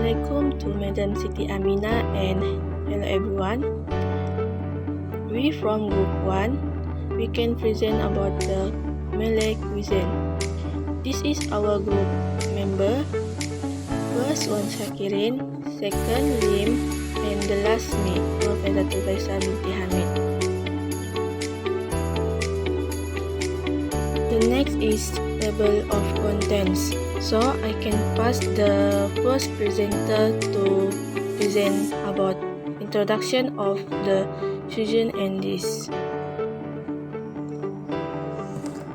Assalamualaikum to Madam Siti Amina and hello everyone. We from Group 1, we can present about the Malay cuisine. This is our group member. First one Shakirin, second Lim, and the last me, Professor Tufaisa binti Hamid. The next is table of contents. So I can pass the first presenter to present about introduction of the cuisine and dish.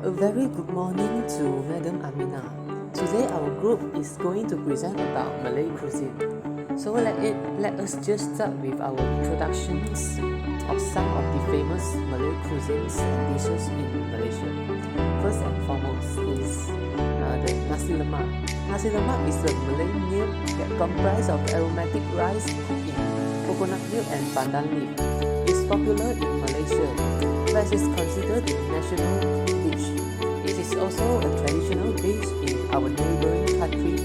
A very good morning to Madam Amina. Today our group is going to present about Malay cuisine. So let us just start with our introductions of some of the famous Malay cuisines and dishes in Malaysia. First and foremost is the nasi lemak. Nasi lemak is a Malay meal that comprises of aromatic rice cooked in coconut milk and pandan leaf. It's popular in Malaysia, but it is considered the national dish. It is also a traditional dish in our neighboring country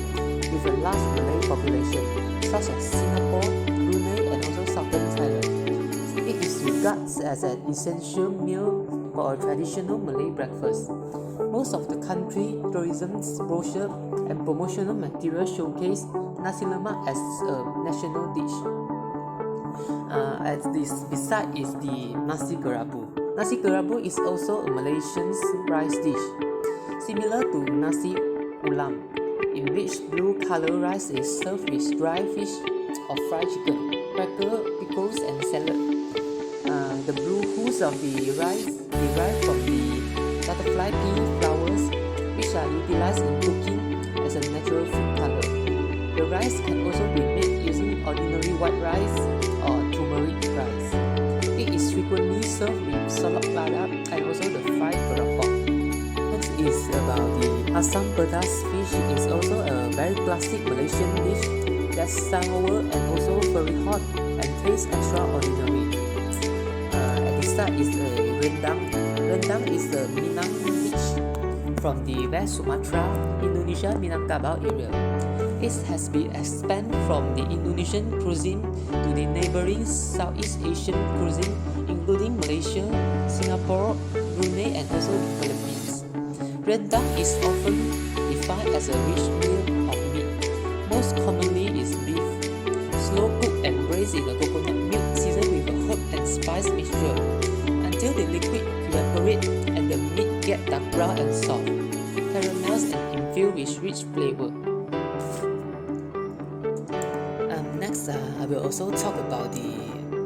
with a large Malay population, such as Singapore, Brunei, and also southern Thailand. It is regarded as an essential meal for a traditional Malay breakfast. Most of the country tourism brochure and promotional material showcase nasi lemak as a national dish. Beside is the nasi kerabu. Nasi kerabu is also a Malaysian rice dish, similar to nasi ulam, in which blue color rice is served with dry fish or fried chicken, cracker, pickles, and salad. The blue hues of the rice derive from the butterfly pea flowers, which are utilized in cooking as a natural food color. The rice can also be made using ordinary white rice or turmeric rice. It is frequently served with solok lada and also the fried kerapok. Next is about the asam pedas fish. Is also a very classic Malaysian dish that's sour and also very hot and tastes extraordinary. At the start is a rendang. Rendang is a Minang dish from the West Sumatra, Indonesia, Minangkabau area. It has been expanded from the Indonesian cuisine to the neighboring Southeast Asian cuisine, including Malaysia, Singapore, Brunei, and also the Philippines. Rendang is often defined as a rich meal of meat. Most commonly is beef, slow cooked and braised in a coconut milk seasoned with a herb and spice mixture until the liquid evaporate and the meat get dark brown and soft, caramels and infused with rich flavor. Next, I will also talk about the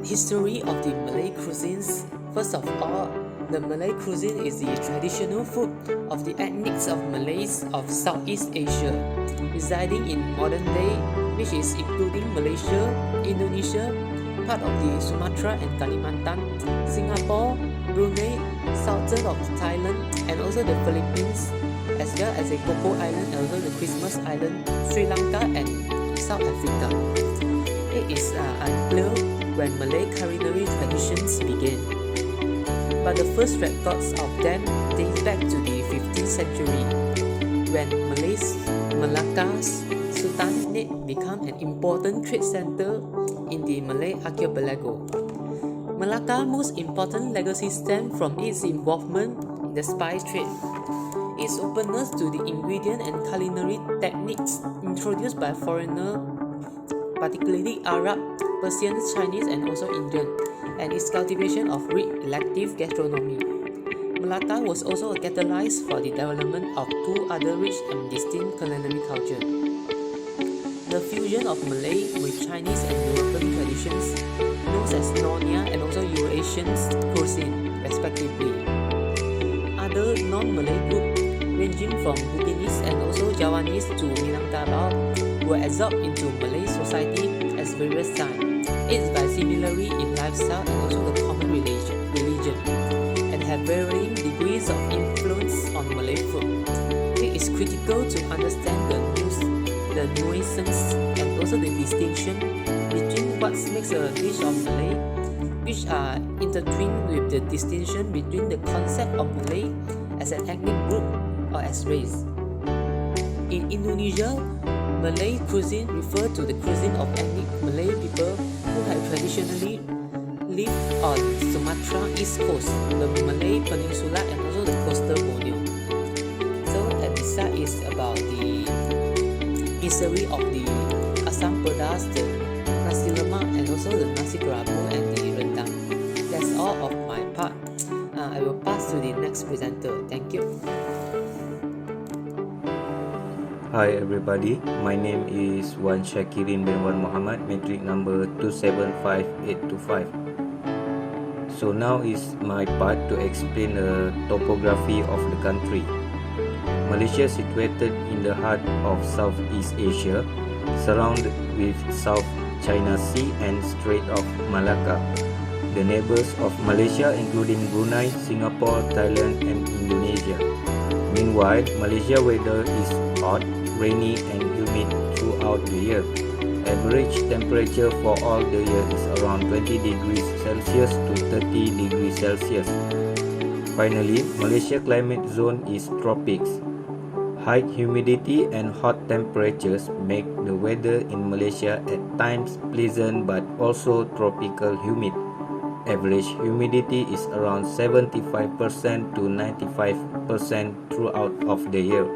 history of the Malay cuisines. First of all, the Malay cuisine is the traditional food of the ethnics of Malays of Southeast Asia, residing in modern day, which is including Malaysia, Indonesia, part of the Sumatra and Kalimantan, Singapore, Brunei, southern of Thailand, and also the Philippines, as well as the Coco Island and also the Christmas Island, Sri Lanka, and South Africa. It is unclear when Malay culinary traditions began, but the first records of them date back to the 15th century, when Malacca's Sultanate became an important trade center in the Malay archipelago. Malacca's most important legacy stems from its involvement in the spice trade. Its openness to the ingredient and culinary techniques introduced by foreigners, particularly Arab, Persian, Chinese, and also Indian, and its cultivation of rich elective gastronomy. Malacca was also a catalyst for the development of two other rich and distinct culinary cultures: the fusion of Malay with Chinese and European traditions, known as Nonya and also Eurasian cuisine, respectively. Other non-Malay groups, ranging from Bugis and also Javanese to Minangkabau, were absorbed into Malay society at various times. It's by similarity in lifestyle and also the common religion, and have varying degrees of influence on Malay food. It is critical to understand the nuances and also the distinction between what makes a dish of Malay, which are intertwined with the distinction between the concept of Malay as an ethnic group or as race. In Indonesia, Malay cuisine refers to the cuisine of ethnic Malay people who have traditionally lived on Sumatra East Coast, the Malay Peninsula, and also the coastal Borneo. So this side is about the history of the Asam Pedas, the nasi lemak, and also the nasi kerabu and the rendang. That's all of my part. I will pass to the next presenter. Thank you. Hi everybody, my name is Wan Syakirin bin Wan Muhammad, metric number 275825. So now is my part to explain the topography of the country. Malaysia is situated in the heart of Southeast Asia, surrounded with South China Sea and Strait of Malacca. The neighbors of Malaysia including Brunei, Singapore, Thailand and Indonesia. Meanwhile, Malaysia weather is hot, rainy and humid throughout the year. Average temperature for all the year is around 20 degrees Celsius to 30 degrees Celsius. Finally, Malaysia climate zone is tropics. High humidity and hot temperatures make the weather in Malaysia at times pleasant but also tropical humid. Average humidity is around 75% to 95% throughout of the year.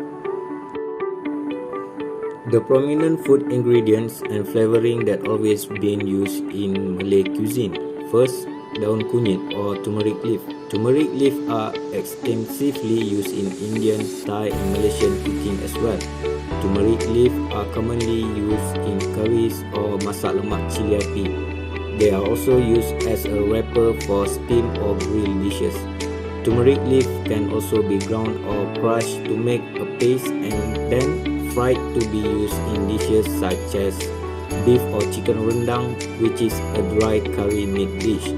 The prominent food ingredients and flavoring that always been used in Malay cuisine. First, daun kunyit or turmeric leaf. Turmeric leaf are extensively used in Indian, Thai and Malaysian cooking as well. Turmeric leaf are commonly used in curries or masak lemak cili api. They are also used as a wrapper for steamed or grilled dishes. Turmeric leaf can also be ground or crushed to make a paste and then fried to be used in dishes such as beef or chicken rendang, which is a dry curry meat dish.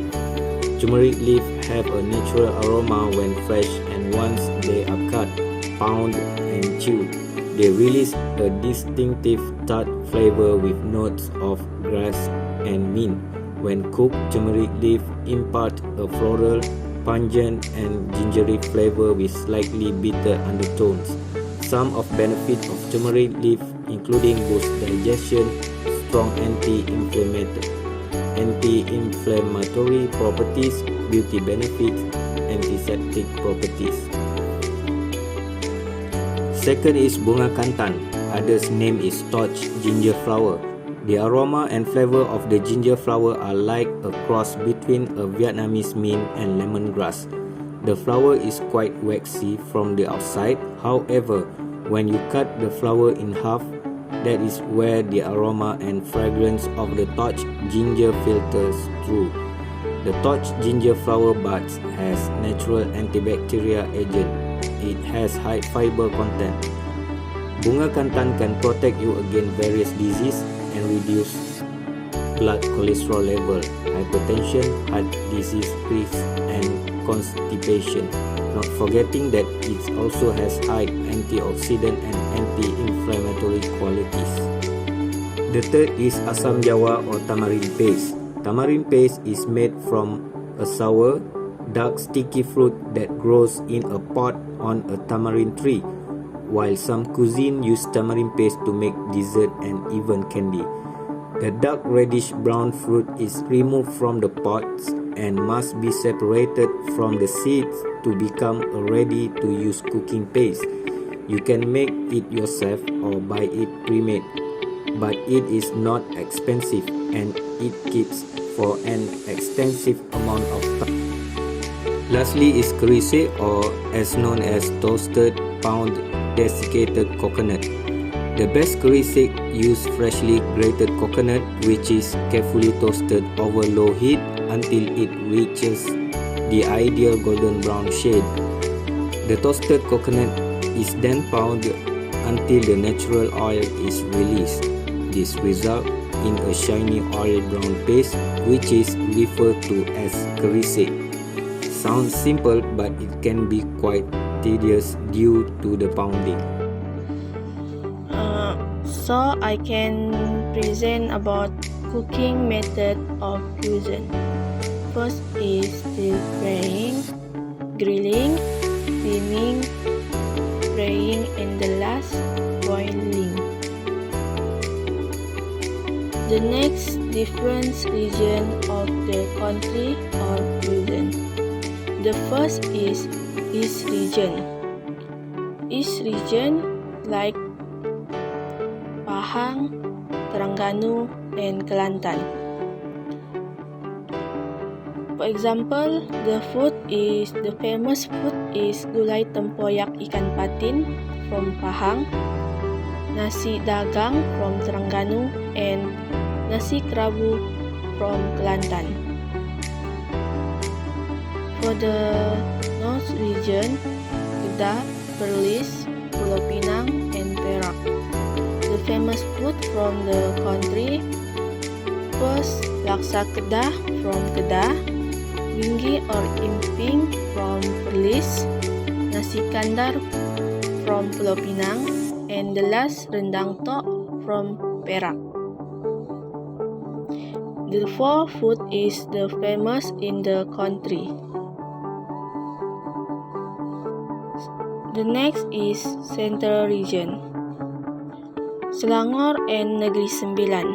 Turmeric leaf have a natural aroma when fresh, and once they are cut, pounded and chewed, they release a distinctive tart flavor with notes of grass and mint. When cooked, turmeric leaf impart a floral, pungent and gingery flavor with slightly bitter undertones. Some of benefits of turmeric leaf including boost digestion, strong anti-inflammatory properties, beauty benefits, antiseptic properties. Second is bunga kantan, others name is torch ginger flower. The aroma and flavor of the ginger flower are like a cross between a Vietnamese mint and lemongrass. The flower is quite waxy from the outside. However, when you cut the flower in half, that is where the aroma and fragrance of the torch ginger filters through. The torch ginger flower buds has natural antibacterial agent. It has high fiber content. Bunga kantan can protect you against various diseases and reduce blood cholesterol level, hypertension, heart disease risk, and constipation. Not forgetting that it also has high antioxidant and anti-inflammatory qualities. The third is asam jawa or tamarind paste. Tamarind paste is made from a sour, dark sticky fruit that grows in a pot on a tamarind tree, while some cuisine use tamarind paste to make dessert and even candy. The dark reddish brown fruit is removed from the pods and must be separated from the seeds to become a ready-to-use cooking paste. You can make it yourself or buy it pre-made, but it is not expensive and it keeps for an extensive amount of time. Lastly is kerisik, or as known as toasted pound desiccated coconut. The best kerisik use freshly grated coconut, which is carefully toasted over low heat until it reaches the ideal golden brown shade. The toasted coconut is then pounded until the natural oil is released. This results in a shiny oil brown paste, which is referred to as kerisik. Sounds simple, but it can be quite tedious due to the pounding. So I can present about cooking method of cuisine. First is stir frying, grilling, steaming, frying, and the last boiling. The next different region of the country or cuisine. The first is East region. East region like Pahang, Terengganu, and Kelantan. For example, the famous food is gulai tempoyak ikan patin from Pahang, nasi dagang from Terengganu, and nasi kerabu from Kelantan. For the North region, Kedah, Perlis, Pulau Pinang, and Perak. The famous food from the country: first, laksa Kedah from Kedah, Binggi or Imping from Perlis, nasi kandar from Pulau Pinang, and the last rendang tok from Perak. The fourth food is the famous in the country. The next is Central region. Selangor and Negeri Sembilan.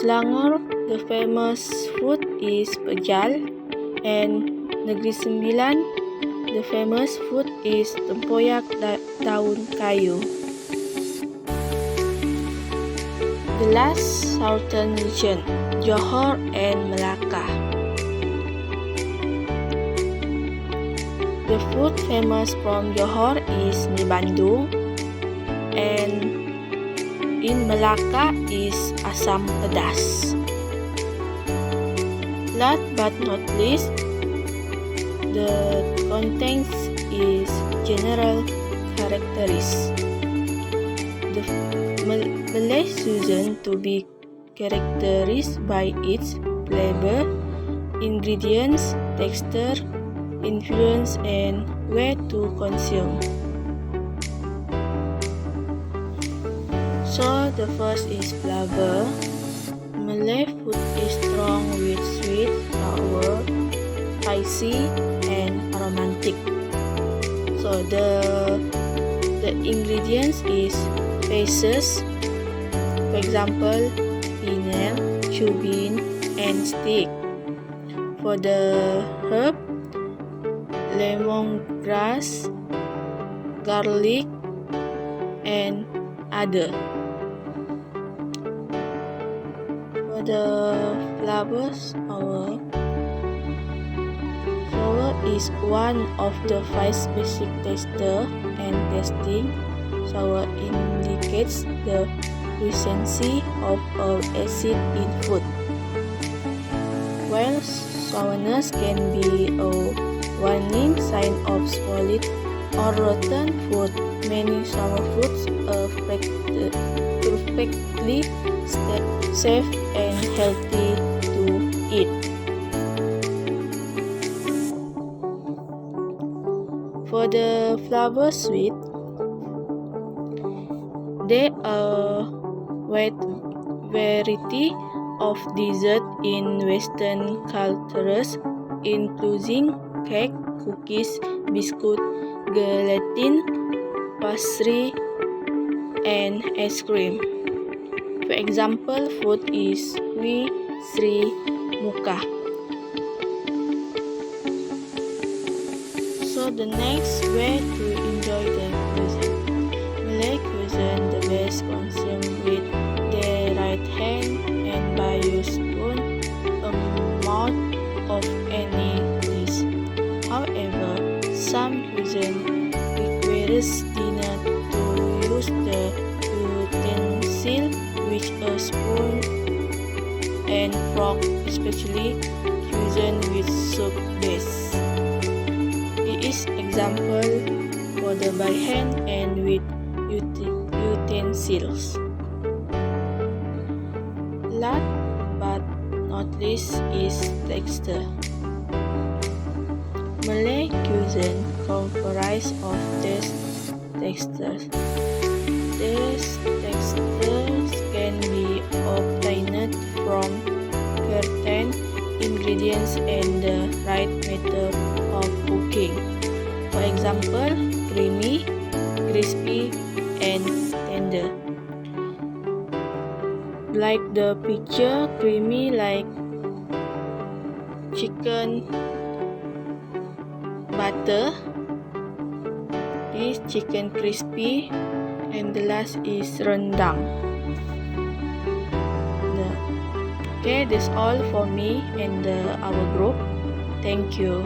Selangor, the famous food is pejal, and Negeri Sembilan, the famous food is tempoyak daun kayu. The last Southern region, Johor and Melaka. The food famous from Johor is mi bandung, and in Melaka is asam pedas. Last but not least, the contents is general characteristics. The Malay cuisine to be characterized by its flavor, ingredients, texture, influence, and way to consume. So the first is flavor. Malay food is strong with sweet, sour, spicy, and aromatic. So the ingredients is spices, for example, fennel, cumin, and stick. For the herb, lemongrass, garlic, and other. For the flavors, sour is one of the 5 basic texture and tasting. Sour indicates the presence of acid in food, while sourness can be a warning sign of spoiled or rotten food. Many sour foods are perfectly safe and healthy to eat. For the flavor sweet, there are wide variety of dessert in Western cultures, including cake, cookies, biscuit, gelatin, pastry, and ice cream. For example, food is kue, sri, muka. So the next way to enjoy the cuisine. Malay cuisine the best consumed with the right hand and by use spoon, a mouth of any dish. However, some cuisine requires dinner to use the utensil which a spoon and fork, especially cuisine with soup base. It is example for the by hand and with utensils. Last but not least is texture. Malay cuisine comprises of these textures. These textures can be obtained from certain ingredients and the right method of cooking. For example, creamy, crispy, and tender. like the picture, creamy like chicken butter. This chicken crispy, and the last is rendang. Okay, that's all for me and our group. Thank you.